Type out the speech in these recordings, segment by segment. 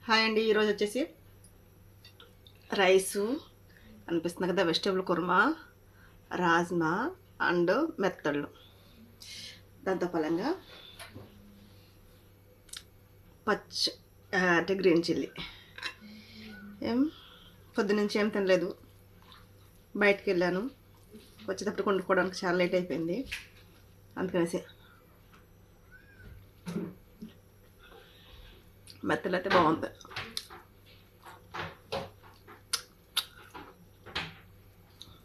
Hi అండి. ఈరోజు వచ్చేసి రైసు అనిపిస్తుంది కదా, వెజిటేబుల్ కుర్మా, రాజ్మా అండ్ మెత్తళ్ళు. దాంతో ఫలంగా అంటే గ్రీన్ చిల్లీ. పొద్దునుంచి ఏం తినలేదు, బయటికి వెళ్ళాను. వచ్చేటప్పుడు వండుకోవడానికి చాలా లేట్ అయిపోయింది, అందుకనేసి మెత్తలు అయితే బాగుంది.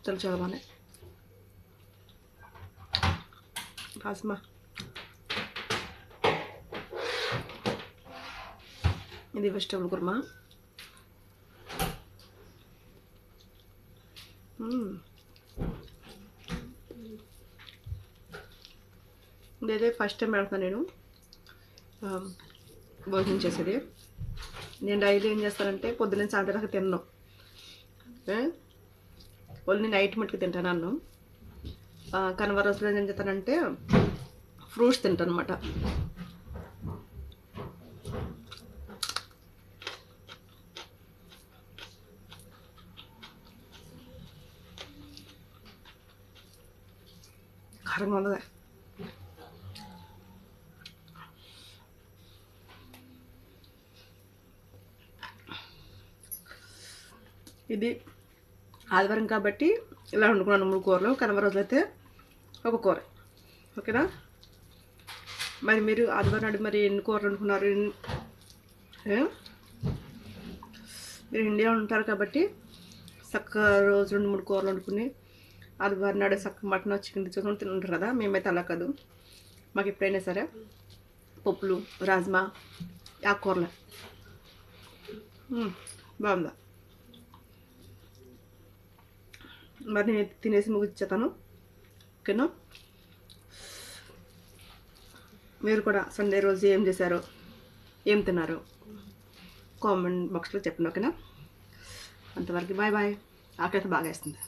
చాలా బాగున్నాయి. రాజ్మా ఇది వెజిటేబుల్ కుర్మా. ఇదైతే ఫస్ట్ టైం పెడతాను నేను భోజనం చేసేది. నేను డైలీ ఏం చేస్తానంటే పొద్దున్న సాయంత్రం దాకా తిన్నాను, ఓన్లీ నైట్ మట్టుకు తింటాను అన్నం. కనవ రోజులు ఏం చేస్తానంటే ఫ్రూట్స్ తింటాను అనమాట. కారంగా ఉన్నదే. ఇది ఆదివారం కాబట్టి ఇలా వండుకున్నాను 3 కూరలు. కనవ రోజులు అయితే ఒక కూర. ఓకేనా? మరి మీరు ఆదివారం నాడు మరి ఎన్ని కూరలు వండుకున్నారు? మీరు ఇండియా ఉంటారు కాబట్టి చక్కగా రోజు 2-3 కూరలు వండుకుని ఆదివారం నాడు చక్కగా మటన్ చికెన్ తెచ్చుకొని తింటారు కదా. మేమైతే అలా కాదు, మాకు ఎప్పుడైనా సరే పప్పులు, రాజ్మా, ఆకుకూరలు. బాగుందా? మరి నేను తినేసి ముగిచ్చేతాను. ఓకేనా? మీరు కూడా సండే రోజు ఏం చేశారో, ఏం తిన్నారో కామెంట్ బాక్స్లో చెప్పండి. ఓకేనా? అంతవరకు బాయ్ బాయ్. ఆకలి బాగా వేస్తుంది.